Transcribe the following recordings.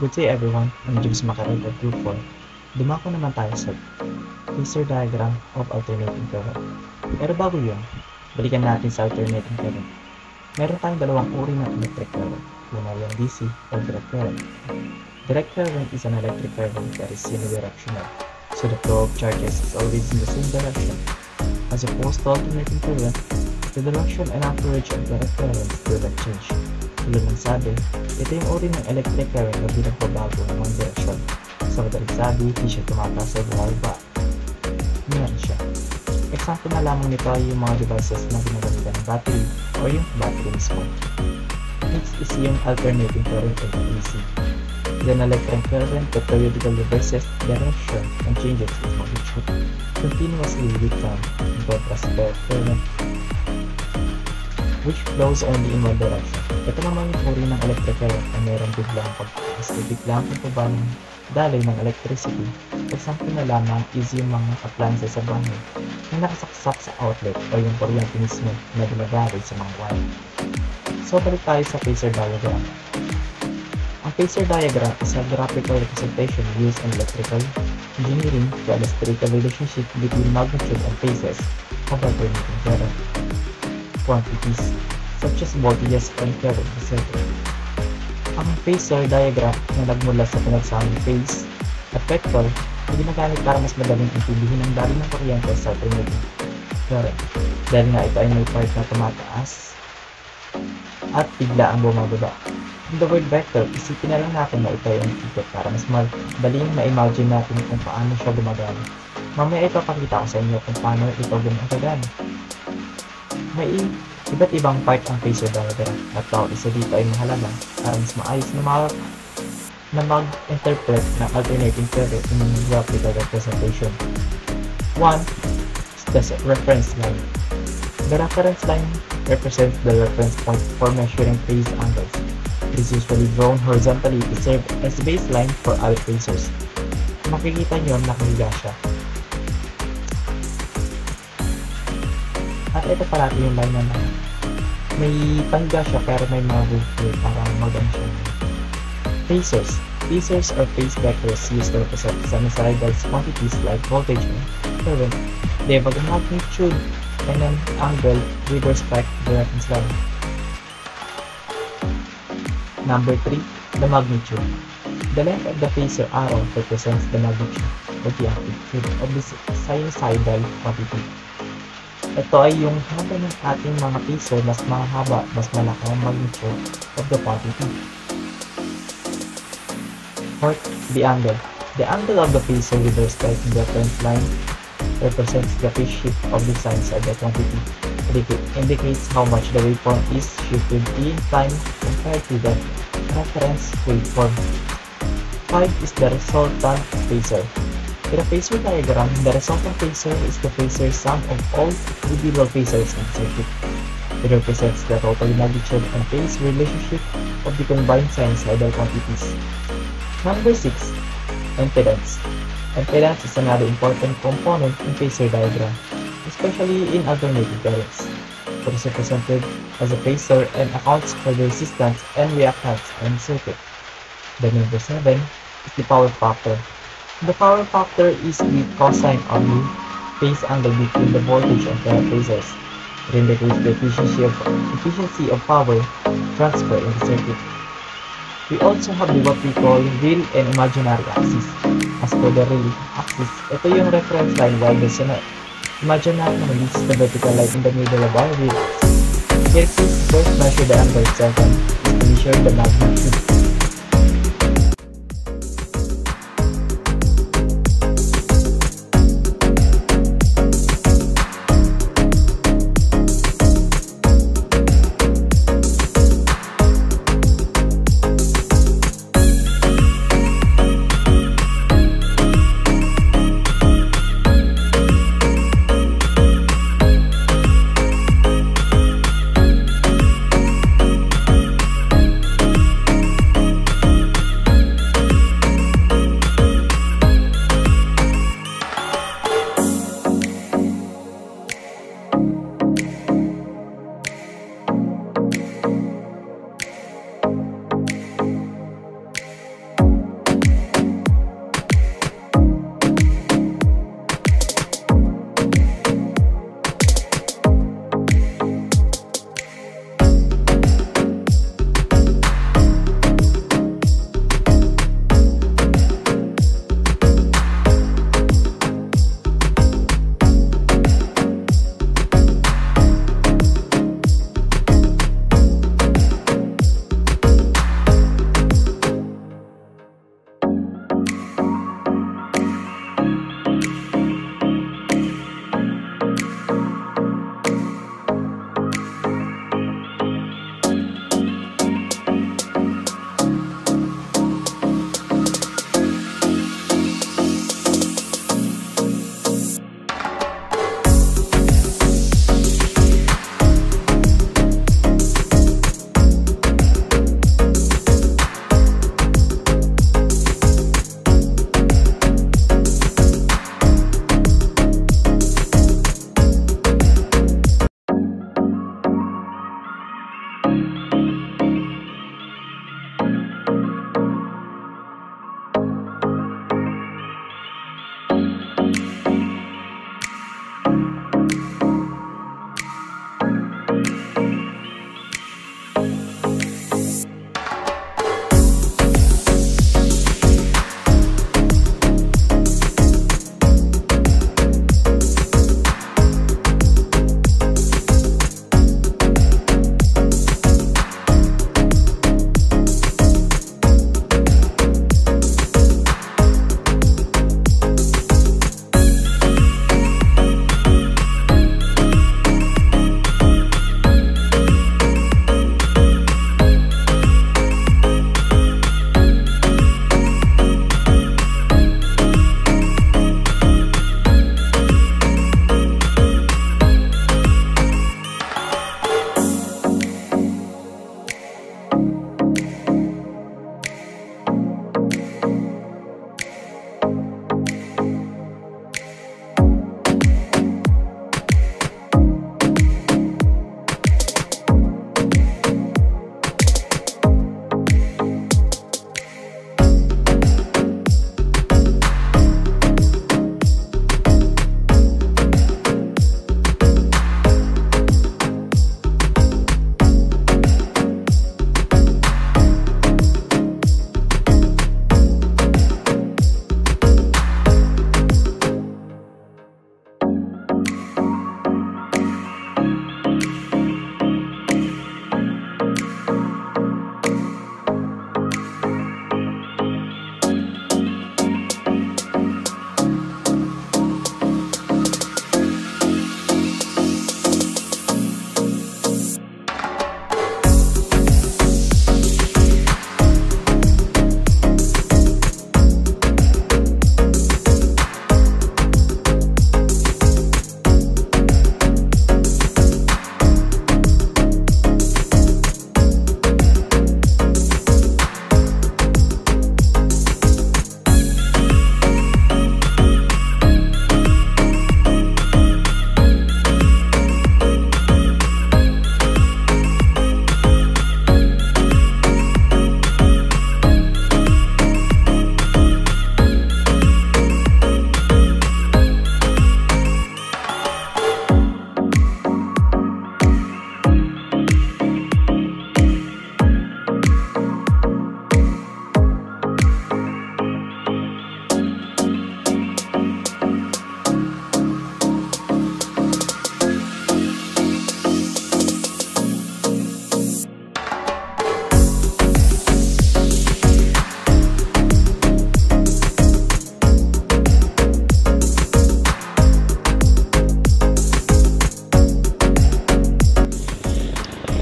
Good day everyone, I'm James Macarel at Group 4. Dumako naman tayo sa phasor diagram of alternating current. Pero bago yun, balikan natin sa alternating current. Meron tayong dalawang uri ng electric current. Una yung DC or direct current. Direct current is an electric current that is unidirectional, so the flow of charges is always in the same direction. As opposed to alternating current, the direction and amperage of direct currents do not change. Tulad ng sabi, ito yung uri ng electric current na di nagbabago ng one direction. Sa madaling sabi, di siya tumataas o bumaba. Meron siya. Example na lamang nito ay yung mga devices na ginagamitan ng battery o yung battery mismo. Next is yung alternating current or AC. Then electric current that periodically reverses direction and changes its magnitude continuously with time, in contrast to current which flows only in one direction. Ito naman yung uri ng electric current na mayroong biglang pagtaas o biglang pagkaba ng daloy ng electricity. Example na lamang is yung mga appliances sa bahay na nakasaksak sa outlet o yung kuryente mismo na dumadaloy sa mga wire. So balik tayo sa phasor diagram. Ang phasor diagram is a graphical representation used in electrical engineering to illustrate the relationship between magnitude and phases of alternating current quantities such as voltages and current, etc. Ang phasor diagram na nagmula sa pinagsamang phase at vector ay ginagamit para mas madaling intindihin ang daloy ng kuryente sa alternating current dahil nga ito ay may part na tumataas at bigla ang bumababa. In the word vector, isipin na lang natin na ito ay ang ikot para mas madaling ma-imagine natin kung paano siya gumagana. Mamaya ipapakita ko sa inyo kung paano ito gumagana. May iba't ibang part ang phasor diagram at bawat isa dito ay mahalaga para mas maayos na mag-interpret ng alternating current in graphical representation. 1 is the reference line. The reference line represents the reference point for measuring phase angles. It is usually drawn horizontally to serve as the baseline for all phasors. Makikita nyo nakahiga siya. At ito parati yung line na may pahiga siya pero may mga bukid para maganda siya. Phasors. Phasors are phase vectors used to represent sinusoidal quantities like voltage and current. They have a magnitude and an angle with respect to the reference line. Number 3. The magnitude. The length of the phasor arrow represents the magnitude or the amplitude of the sinusoidal quantity. Ito ay yung haba ng ating mga phasor mas mahaba, mas malaki ang magnitude of the quantity. Fourth, the angle. The angle of the phasor with respect to the reference line represents the phase shift of the sinusoidal quantity. It indicates how much the waveform is shifted in time compared to the reference waveform. 5 is the resultant phasor. In a phasor diagram, the resultant phasor is the phasor sum of all individual phasors in the circuit. It represents the total magnitude and phase relationship of the combined sinusoidal quantities. Number 6. Impedance. Impedance is another important component in phasor diagram, especially in alternating currents. It is represented as a phasor and accounts for the resistance and reactance in the circuit. The number 7 is the power factor. The power factor is the cosine of the phase angle between the voltage and current phasors. It indicates the efficiency of power transfer in the circuit. We also have what we call real and imaginary axis. As for the real axis, ito yung reference line while the imaginary one is the vertical line in the middle of our real axis. Here, please first measure the angle second to measure the magnitude.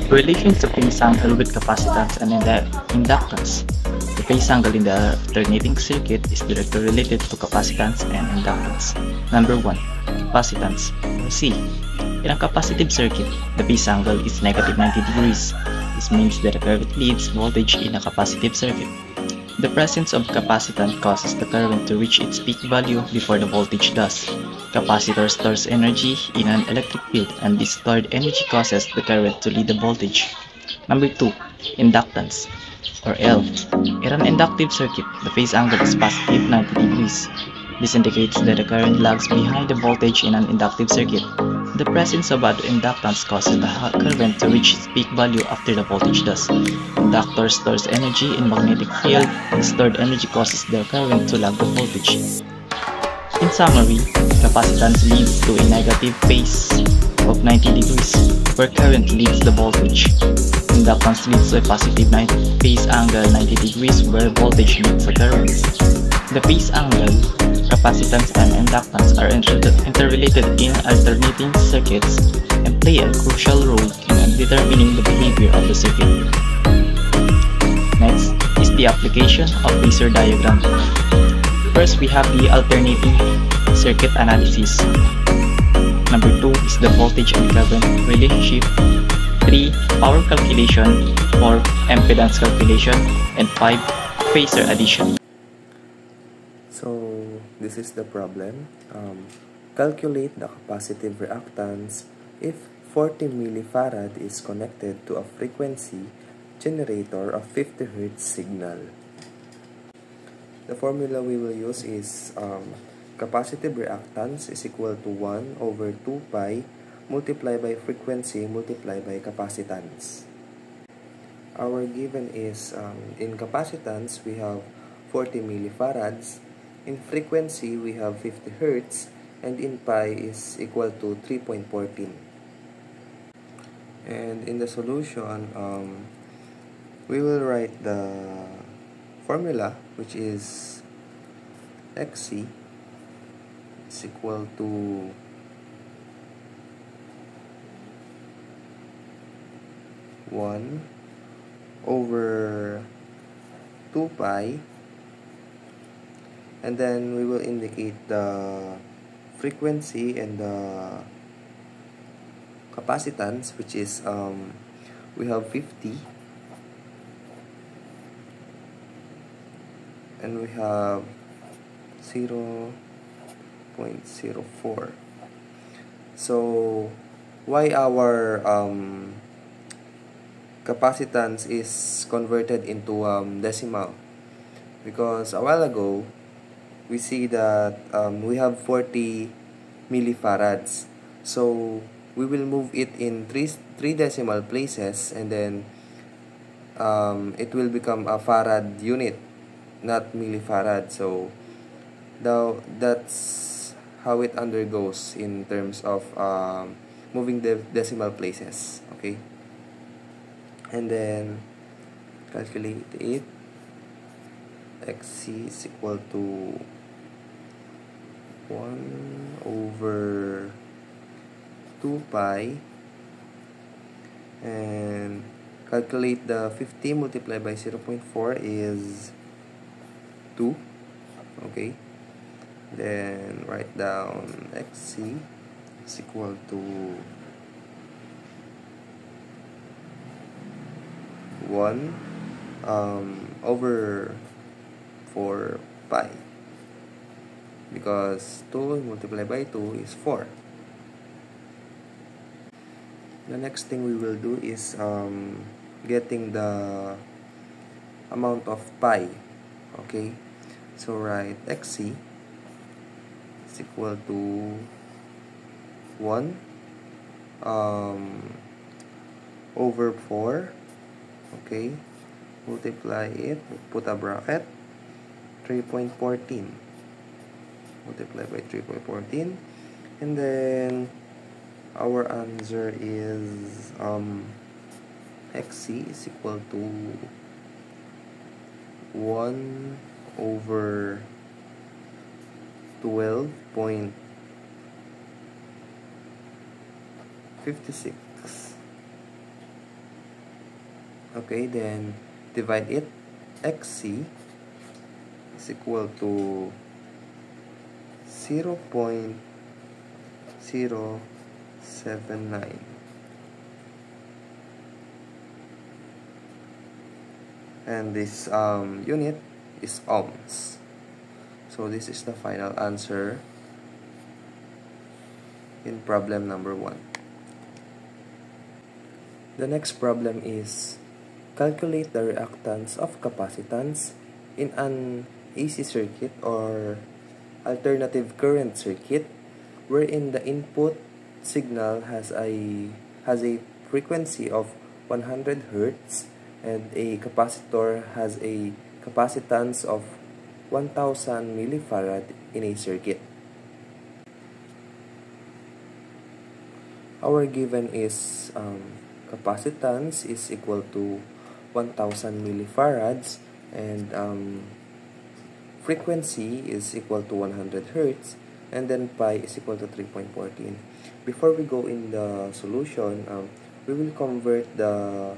Relations of phase angle with capacitance and inductance. The phase angle in the alternating circuit is directly related to capacitance and inductance. Number 1. Capacitance, or C. In a capacitive circuit, the phase angle is negative 90 degrees. This means that the current leads voltage in a capacitive circuit. The presence of capacitance causes the current to reach its peak value before the voltage does. Capacitor stores energy in an electric field, and this stored energy causes the current to lead the voltage. Number 2. Inductance, or L. In an inductive circuit, the phase angle is positive 90 degrees. This indicates that the current lags behind the voltage in an inductive circuit. The presence of other inductance causes the current to reach its peak value after the voltage does. Inductor stores energy in magnetic field. The stored energy causes the current to lag the voltage. In summary, capacitance leads to a negative phase of 90 degrees, where current leads the voltage. Inductance leads to a positive phase angle 90 degrees, where voltage leads the current. The phase angle, capacitance, and inductance are interrelated in alternating circuits and play a crucial role in determining the behavior of the circuit. Next is the application of phasor diagram. First, we have the alternating circuit analysis. Number 2 is the voltage and current relationship. 3. Power calculation. 4. Impedance calculation. And 5. Phasor addition. So, this is the problem. Calculate the capacitive reactance if 40 millifarad is connected to a frequency generator of 50 Hz signal. The formula we will use is capacitive reactance is equal to 1 over 2 pi multiplied by frequency multiplied by capacitance. Our given is in capacitance we have 40 millifarads, in frequency we have 50 Hz, and in pi is equal to 3.14. And in the solution, we will write the formula, which is Xc is equal to 1 over 2 pi, and then we will indicate the frequency and the capacitance, which is we have 50 and we have 0.04. So why our capacitance is converted into decimal? Because a while ago we see that we have 40 millifarads, so we will move it in three decimal places, and then it will become a farad unit, not millifarad. So that's how it undergoes in terms of moving the decimal places. Okay, and then calculate it. Xc is equal to 1 over 2 pi, and calculate the 50 multiplied by 0.4 is 2. Okay, then write down Xc is equal to 1 over 4 pi, because 2 multiplied by 2 is 4. The next thing we will do is getting the amount of pi. Okay, so write Xc is equal to 1 over 4. Okay, multiply it, put a bracket, 3.14 multiplied by 3.14, and then our answer is Xc is equal to 1 over 12.56. Okay, then divide it. Xc is equal to 0.079, and this unit is ohms. So this is the final answer in problem number 1. The next problem is calculate the reactance of capacitance in an AC circuit or alternative current circuit wherein the input signal has a frequency of 100 Hz and a capacitor has a capacitance of 1000 millifarad in a circuit. Our given is capacitance is equal to 1000 millifarads and frequency is equal to 100 Hz, and then pi is equal to 3.14. Before we go in the solution, we will convert the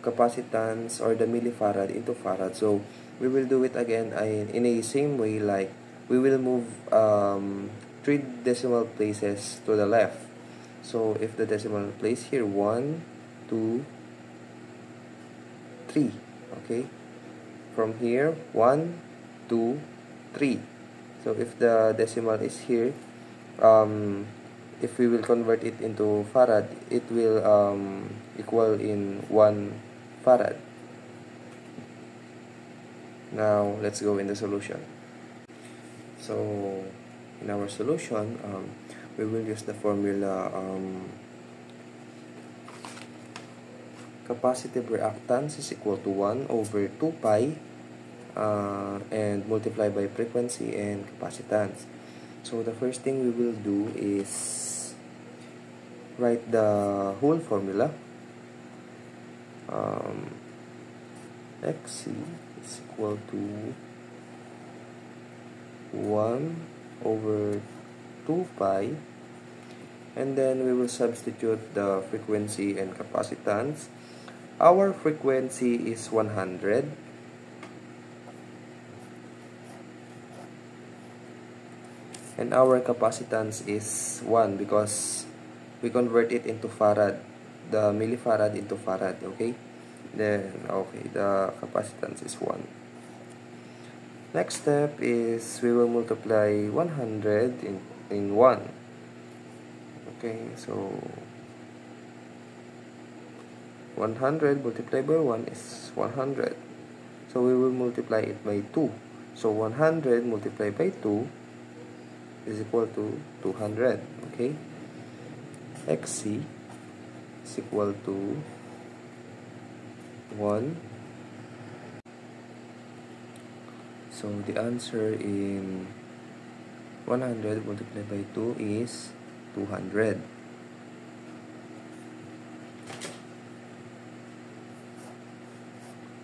capacitance or the millifarad into farad. So we will do it again in a same way, like we will move 3 decimal places to the left. So if the decimal place here 1, 2, 3, okay, from here 1, 2, 3. So if the decimal is here, if we will convert it into farad, it will equal in 1 farad. Now let's go in the solution. So in our solution, we will use the formula capacitive reactance is equal to 1 over 2 pi and multiply by frequency and capacitance. So the first thing we will do is write the whole formula. Xc is equal to 1 over 2 pi, and then we will substitute the frequency and capacitance. Our frequency is 100, and our capacitance is 1 because we convert it into farad, the millifarad into farad, okay? Then, okay, the capacitance is 1. Next step is we will multiply 100 in 1. Okay, so 100 multiplied by 1 is 100. So we will multiply it by 2. So 100 multiplied by 2 is equal to 200. Okay, Xc is equal to 1. So the answer in 100 multiplied by 2 is 200.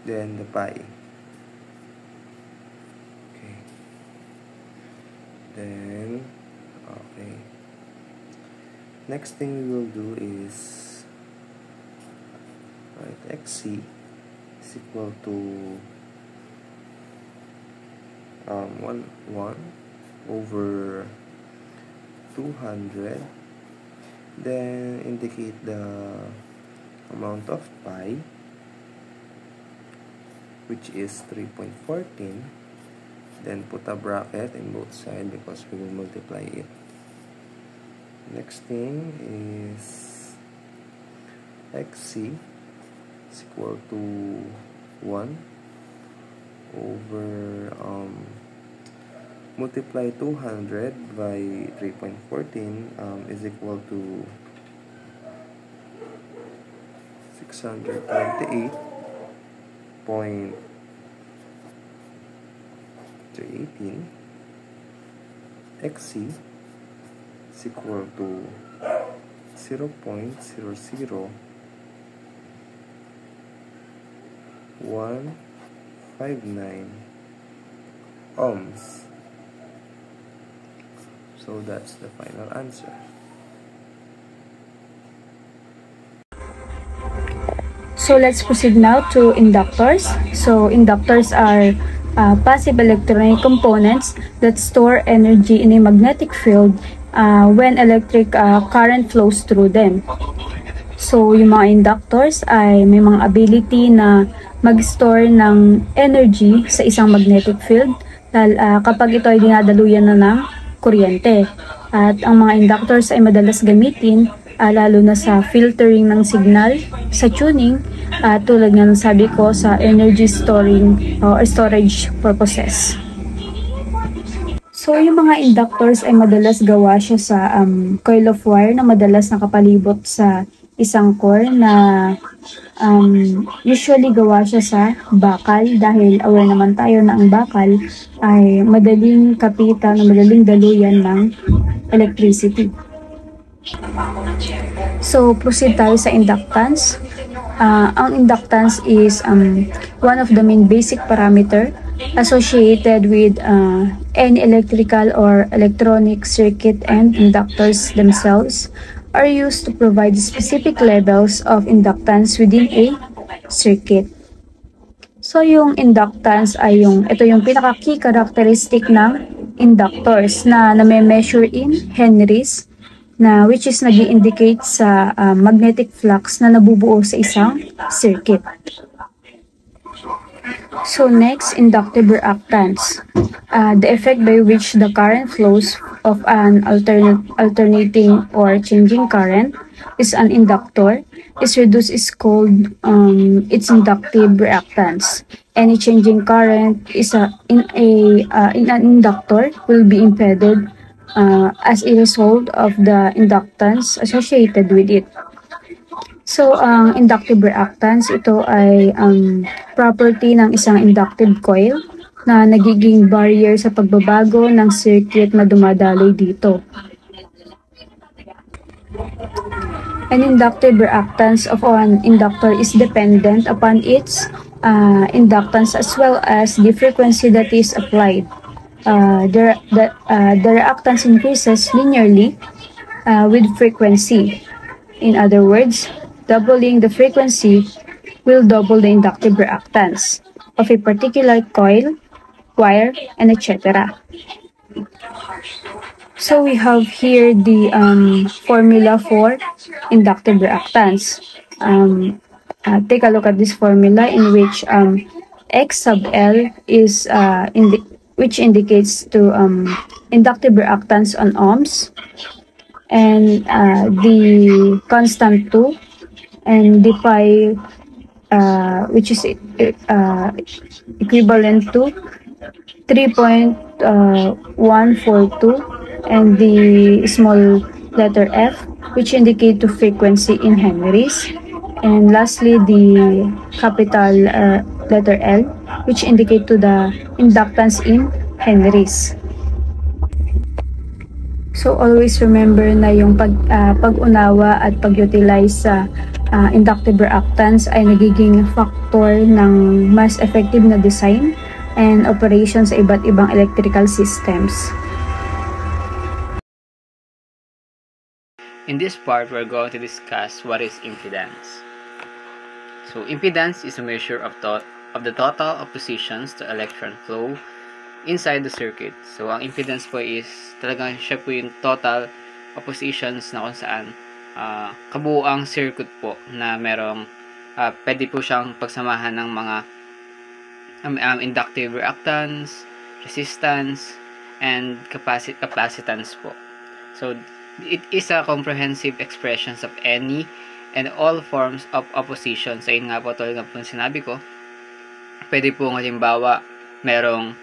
Then the pi. Okay. Then, okay. Next thing we will do is write Xc is equal to 1 over 200. Then indicate the amount of pi, which is 3.14. Then put a bracket in both sides because we will multiply it. Next thing is Xc is equal to 1 over multiply 200 by 3.14 is equal to 628.318. Xc is equal to 0.00159 ohms. So that's the final answer. So let's proceed now to inductors. So inductors are passive electronic components that store energy in a magnetic field when electric current flows through them. So yung mga inductors ay may mga ability na mag-store ng energy sa isang magnetic field kapag ito ay dinadaluyan na ng kuryente. At ang mga inductors ay madalas gamitin lalo na sa filtering ng signal, sa tuning, tulad nga ng sabi ko sa energy storing or storage purposes. So, yung mga inductors ay madalas gawa siya sa coil of wire na madalas nakapalibot sa isang core na usually gawa siya sa bakal dahil aware naman tayo na ang bakal ay madaling kapitan o madaling daluyan ng electricity. So, proceed tayo sa inductance. Ang inductance is one of the main basic parameter associated with any electrical or electronic circuit, and inductors themselves are used to provide specific levels of inductance within a circuit. So, yung inductance ay ito yung pinaka-key characteristic ng inductors na name-measure in henries, na which is nag-i-indicate sa magnetic flux na nabubuo sa isang circuit. So next, inductive reactance. The effect by which the current flows of an alternating or changing current is an inductor is reduced is called its inductive reactance. Any changing current is in an inductor will be impeded as a result of the inductance associated with it. So, ang inductive reactance, ito ay property ng isang inductive coil na nagiging barrier sa pagbabago ng circuit na dumadaloy dito. An inductive reactance of an inductor is dependent upon its inductance as well as the frequency that is applied. The reactance increases linearly with frequency. In other words, doubling the frequency will double the inductive reactance of a particular coil, wire, and etc. So we have here the formula for inductive reactance. Take a look at this formula in which X sub L is which indicates to inductive reactance on ohms, and the constant 2, and the pi which is equivalent to 3.142, and the small letter f which indicate to frequency in henries, and lastly the capital letter L which indicate to the inductance in henries. So always remember na yung pag-unawa at pag-utilize sa inductive reactance ay nagiging factor ng mas effective na design and operation sa iba't ibang electrical systems. In this part, we're going to discuss what is impedance. So impedance is a measure of the total oppositions to electron flow inside the circuit. So, ang impedance po is talagang siya po yung total oppositions na kung saan kabuuang circuit po na merong pwede po siyang pagsamahan ng mga inductive reactance, resistance, and capacitance po. So, it is a comprehensive expressions of any and all forms of opposition. So, yun nga po, tulad nga po sinabi ko, pwede po halimbawa merong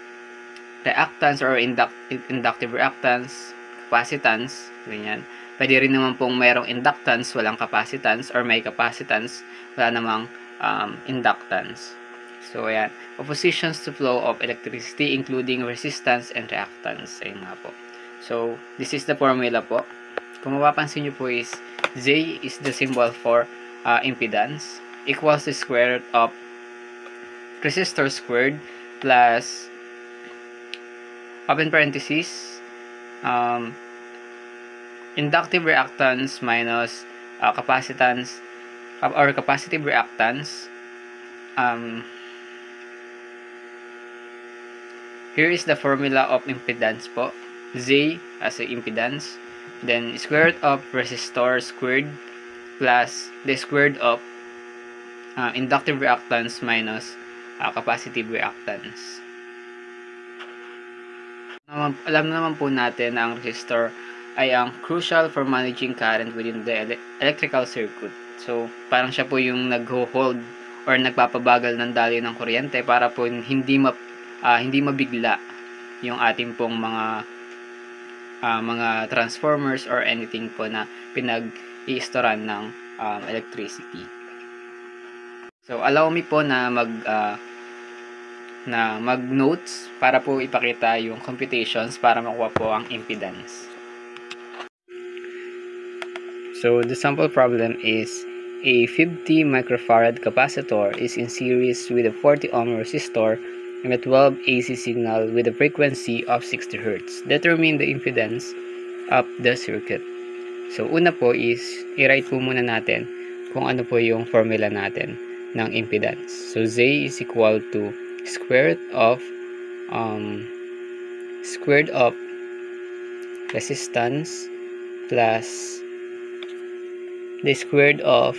reactance or inductive reactance, capacitance, ganyan. Pwede rin naman pong mayroong inductance, walang capacitance, or may capacitance, wala namang inductance. So, ayan. Oppositions to flow of electricity including resistance and reactance. Ayun nga po. So, this is the formula po. Kung mapapansin nyo po is, J is the symbol for impedance, equals the square root of resistor squared plus open parenthesis inductive reactance minus capacitance or capacitive reactance, here is the formula of impedance po. Z as a impedance, then square root of resistor squared plus the square root of inductive reactance minus capacitive reactance. Alam naman po natin na ang resistor ay ang crucial for managing current within the electrical circuit. So, parang siya po yung nag-hold or nagpapabagal ng daloy ng kuryente para po hindi mabigla yung ating pong mga transformers or anything po na pinag-i-storan ng electricity. So, allow me po na mag-notes para po ipakita yung computations para makuha po ang impedance. So, the sample problem is a 50 microfarad capacitor is in series with a 40 ohm resistor and a 12 AC signal with a frequency of 60 Hz. Determine the impedance of the circuit. So, una po is, i-write po muna natin kung ano po yung formula natin ng impedance. So, Z is equal to square root of resistance plus the square root of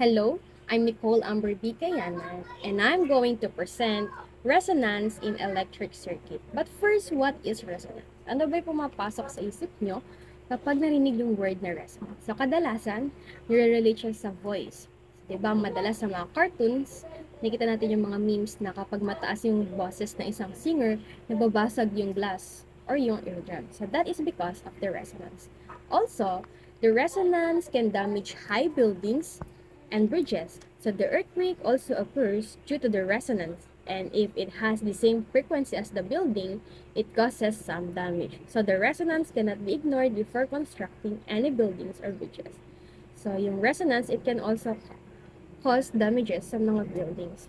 Hello, I'm Nicole Amber B. Kayanan, and I'm going to present resonance in electric circuit. But first, what is resonance? Ano ba'y pumapasok sa isip nyo kapag narinig yung word na resonance? So, kadalasan, nire-relate siya sa voice. So, diba, madalas sa mga cartoons, nakita natin yung mga memes na kapag mataas yung boses ng isang singer, nababasag yung glass or yung eardrum. So, that is because of the resonance. Also, the resonance can damage high buildings and bridges. So the earthquake also occurs due to the resonance, and if it has the same frequency as the building, it causes some damage. So the resonance cannot be ignored before constructing any buildings or bridges. So yung resonance, it can also cause damages sa mga buildings.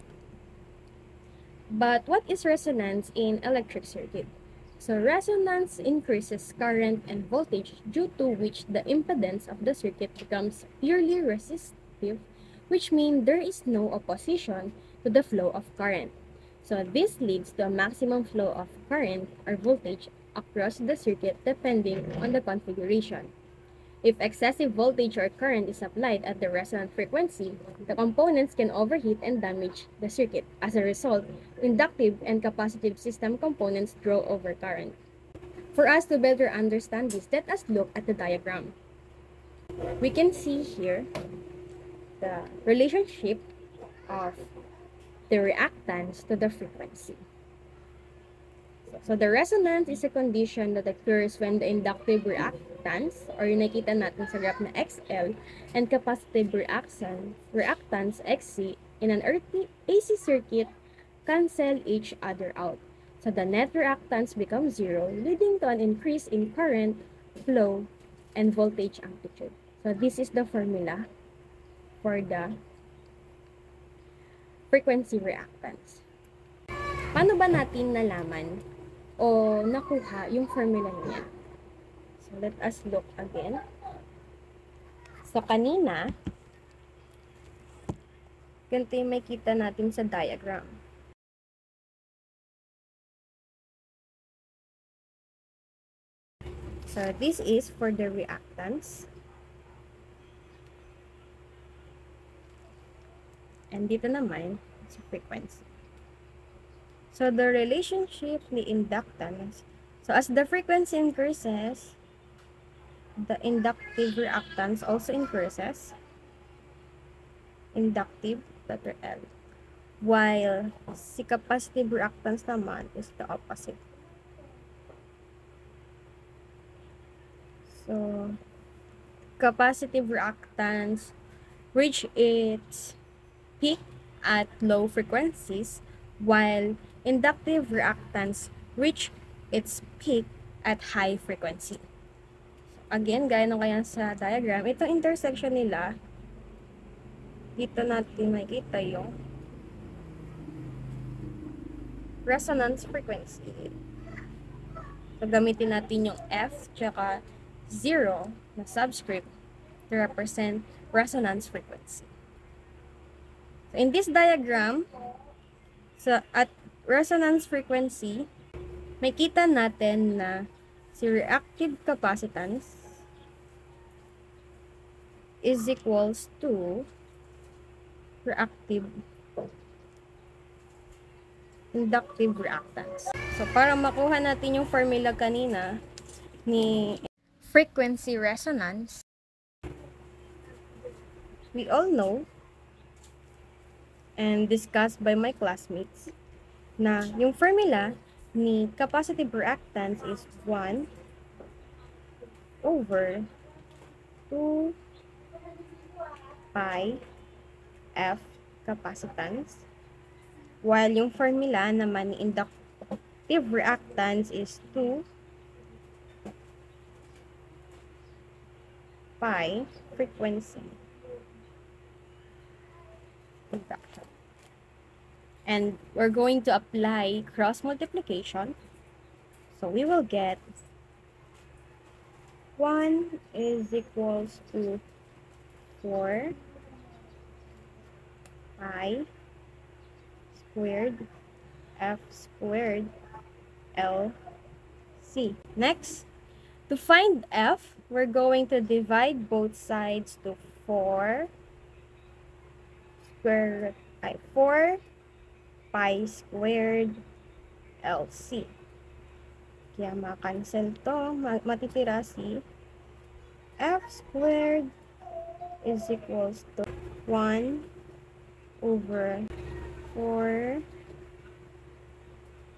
But what is resonance in electric circuit? So resonance increases current and voltage, due to which the impedance of the circuit becomes purely resistive, which means there is no opposition to the flow of current. So this leads to a maximum flow of current or voltage across the circuit depending on the configuration. If excessive voltage or current is applied at the resonant frequency, the components can overheat and damage the circuit. As a result, inductive and capacitive system components draw over current. For us to better understand this, let us look at the diagram. We can see here the relationship of the reactance to the frequency. So the resonance is a condition that occurs when the inductive reactance, or yung nakita natin sa graph na XL, and capacitive reactance XC in an AC circuit cancel each other out. So the net reactance becomes zero, leading to an increase in current, flow, and voltage amplitude. So this is the formula for the frequency reactance. Paano ba natin nalaman o nakuha yung formula niya? So let us look again. So kanina, ganito yung makita natin sa diagram. So this is for the reactance. And dito naman, sa frequency. So, the relationship ni inductance. So, as the frequency increases, the inductive reactance also increases. Inductive, letter L. While si capacitive reactance naman is the opposite. So, capacitive reactance reach its peak at low frequencies, while inductive reactance reach its peak at high frequency. So again, gaya ng kaya sa diagram, itong intersection nila, dito natin makikita yung resonance frequency. So gamitin natin yung F tsaka 0 na subscript to represent resonance frequency. So in this diagram, at resonance frequency, makita natin na si reactive capacitance is equals to reactive inductive reactance. So para makuha natin yung formula kanina ni frequency resonance, we all know and discussed by my classmates na yung formula ni capacitive reactance is 1 over 2 pi F capacitance, while yung formula naman ni inductive reactance is 2 pi frequency induction. And we're going to apply cross multiplication. So we will get 1 is equals to 4 pi squared F squared L C. Next, to find F, we're going to divide both sides to 4 4 pi squared LC. Kaya makancel to, matitira si f squared is equals to 1 over 4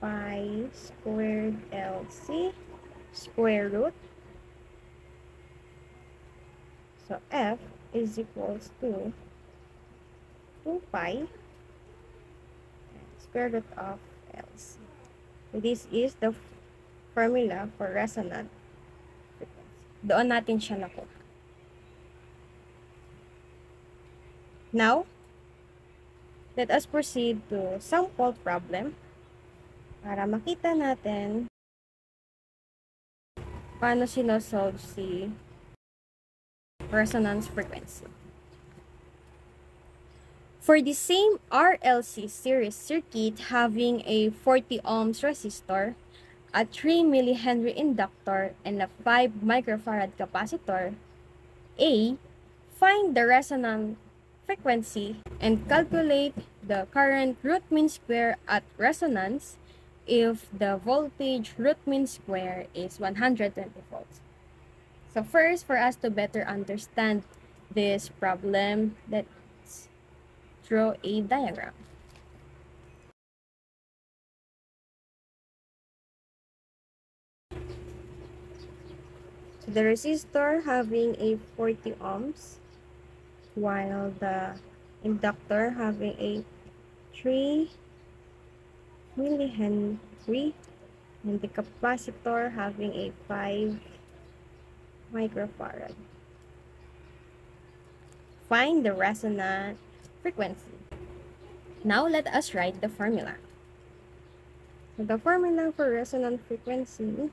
pi squared LC square root. So f is equals to 2 pi square root of LC. So this is the formula for resonant frequency. Doon natin siya nakuha. Now, let us proceed to sample problem para makita natin paano sinosolve si resonance frequency. For the same RLC series circuit having a 40 ohms resistor, a 3 millihenry inductor, and a 5 microfarad capacitor, A, find the resonant frequency and calculate the current root mean square at resonance if the voltage root mean square is 120 volts. So first, for us to better understand this problem, let's draw a diagram. So the resistor having a 40 ohms, while the inductor having a 3 millihenry, and the capacitor having a 5 microfarad. Find the resonant frequency. Now let us write the formula. So the formula for resonant frequency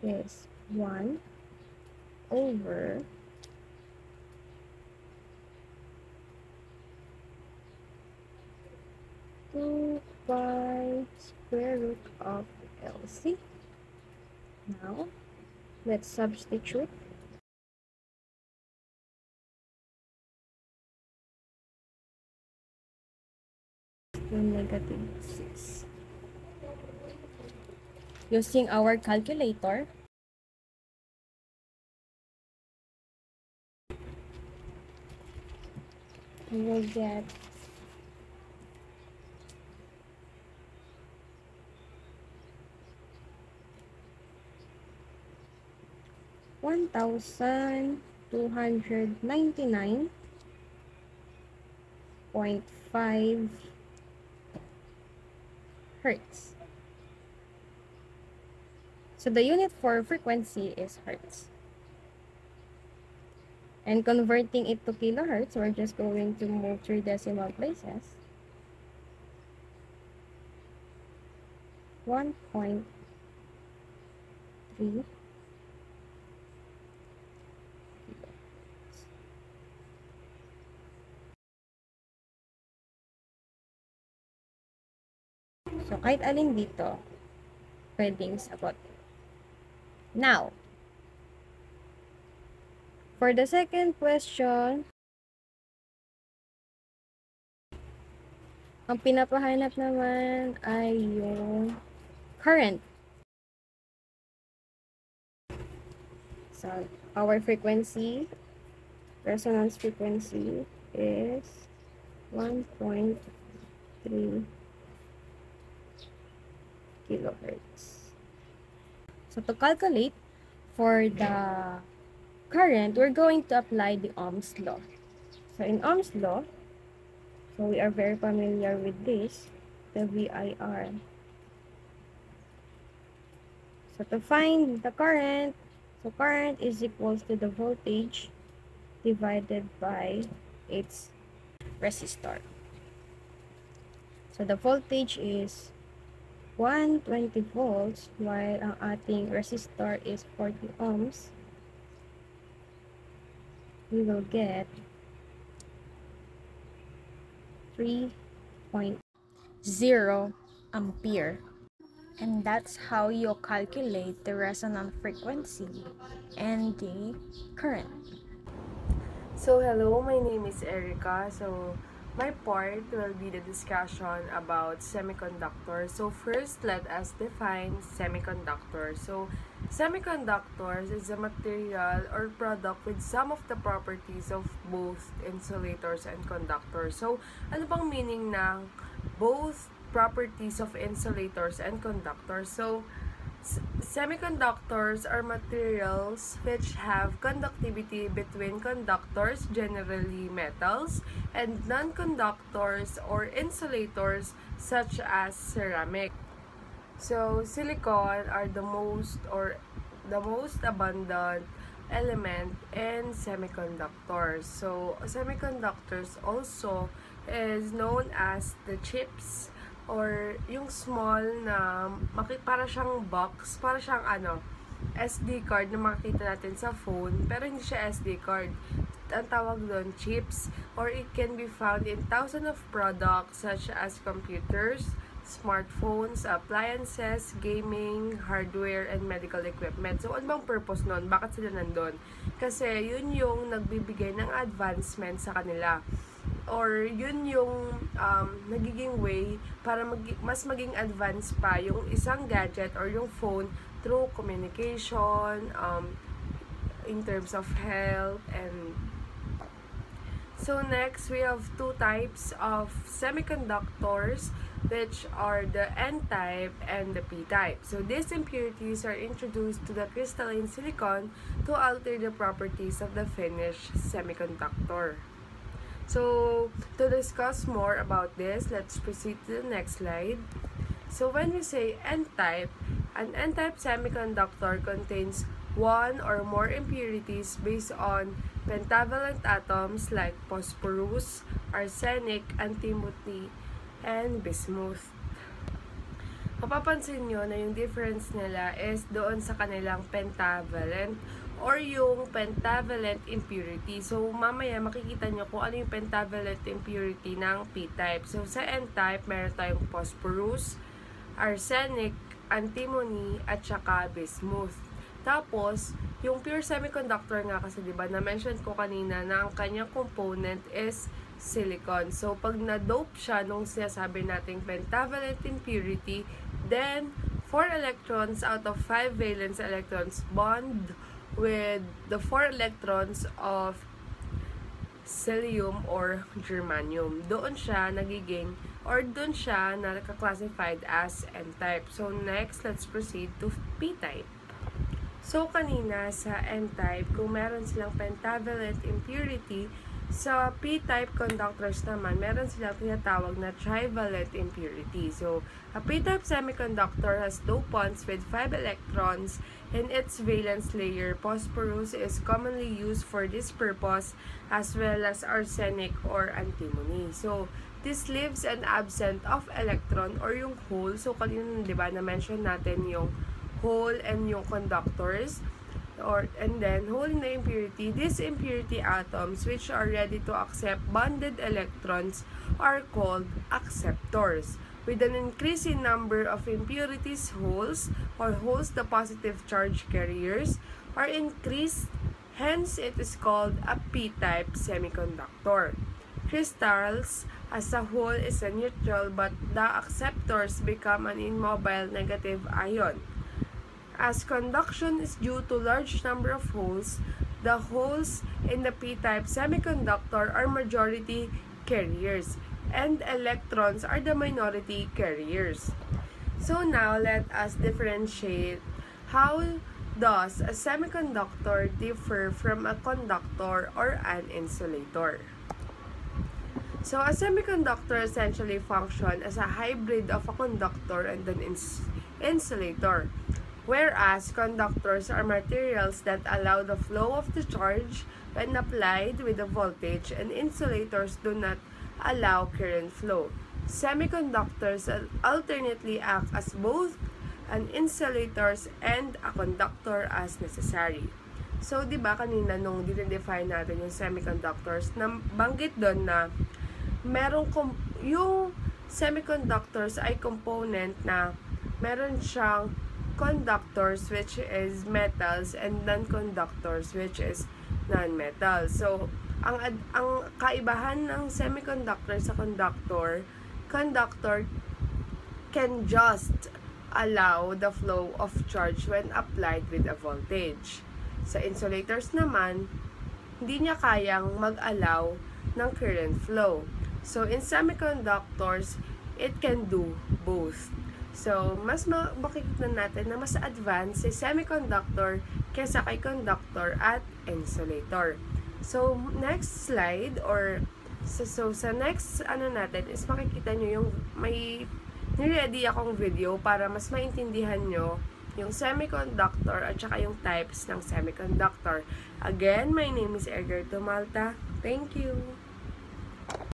is 1 over 2 pi square root of LC. Now, let's substitute. -6. Using our calculator, we will get 1,299.5 hertz. So the unit for frequency is hertz. And converting it to kilohertz, we're just going to move 3 decimal places. 1.3 So, kahit alin dito, pwedeng sagot. Now, for the second question, ang pinapahanap naman ay yung current. So, our frequency, resonance frequency is 1.3 kilohertz. So to calculate for the current, we're going to apply the Ohm's law. So in Ohm's law, so we are very familiar with this, the VIR. So to find the current, so current is equals to the voltage divided by its resistor. So the voltage is 120 volts while ang ating resistor is 40 ohms. We will get 3.0 ampere. And that's how you calculate the resonant frequency and the current. So hello, my name is Erica. So My part will be the discussion about semiconductors. So first, let us define semiconductors. So semiconductors is a material or product with some of the properties of both insulators and conductors. So ano bang meaning ng both properties of insulators and conductors? So semiconductors are materials which have conductivity between conductors, generally metals, and non-conductors or insulators such as ceramic. So silicon are the most abundant element in semiconductors. So semiconductors also is known as the chips, or yung small na para siyang box, para siyang SD card na makikita natin sa phone, pero hindi siya SD card. Ang tawag doon chips, or it can be found in thousands of products such as computers, smartphones, appliances, gaming, hardware, and medical equipment. So, ano bang purpose nun? Bakit sila nandun? Kasi yun yung nagbibigay ng advancement sa kanila. Or yun yung nagiging way para mas maging advanced pa yung isang gadget or yung phone through communication, in terms of health. And so next, we have two types of semiconductors, which are the N-type and the P-type. So these impurities are introduced to the crystalline silicon to alter the properties of the finished semiconductor. So, to discuss more about this, let's proceed to the next slide. So, when we say N-type, an N-type semiconductor contains one or more impurities based on pentavalent atoms like phosphorus, arsenic, antimony, and bismuth. Mapapansin nyo na yung difference nila is doon sa kanilang pentavalent or yung pentavalent impurity. So, mamaya makikita nyo kung ano yung pentavalent impurity ng P-type. So, sa N-type, meron tayong phosphorus, arsenic, antimony, at saka bismuth. Tapos, yung pure semiconductor nga kasi, diba, na-mention ko kanina na ang kanyang component is silicon. So, pag na-dope siya nung sinasabi nating pentavalent impurity, then 4 electrons out of 5 valence electrons bond with the 4 electrons of cerium or germanium. Doon siya nagiging, or doon siya nakaka-classified as N-type. So, next, let's proceed to P-type. So, kanina sa N-type, kung meron silang pentavalent impurity, sa P-type conductors naman, meron silang tinatawag na trivalent impurity. So, a P-type semiconductor has dopants with 5 electrons in its valence layer. Phosphorus is commonly used for this purpose, as well as arsenic or antimony. So, this leaves an absent of electron or yung hole. So, kanina, diba, na-mention natin yung hole and yung conductors. And then, holding the impurity, these impurity atoms which are ready to accept bonded electrons are called acceptors. With an increasing number of impurities holes, or holes the positive charge carriers, are increased, hence it is called a P-type semiconductor. Crystals as a whole is a neutral, but the acceptors become an immobile negative ion. As conduction is due to large number of holes, the holes in the P-type semiconductor are majority carriers, and electrons are the minority carriers. So now, let us differentiate how does a semiconductor differ from a conductor or an insulator. So, a semiconductor essentially functions as a hybrid of a conductor and an insulator. Whereas conductors are materials that allow the flow of the charge when applied with a voltage, and insulators do not allow current flow. Semiconductors alternately act as both an insulator and a conductor as necessary. So, di ba kanina nung dinedefine natin yung semiconductors, banggit doon na yung semiconductors ay component na meron siyang conductors, which is metals, and non-conductors, which is non-metals. So, ang kaibahan ng semiconductor sa conductor can just allow the flow of charge when applied with a voltage. Sa insulators naman, hindi niya kayang mag-allow ng current flow. So, in semiconductors, it can do both. So, mas makikita natin na mas advanced si semiconductor kaysa kay conductor at insulator. So, next slide sa next natin is makikita nyo yung may niready akong video para mas maintindihan nyo yung semiconductor at saka yung types ng semiconductor. Again, my name is Edgar Tumalta. Thank you!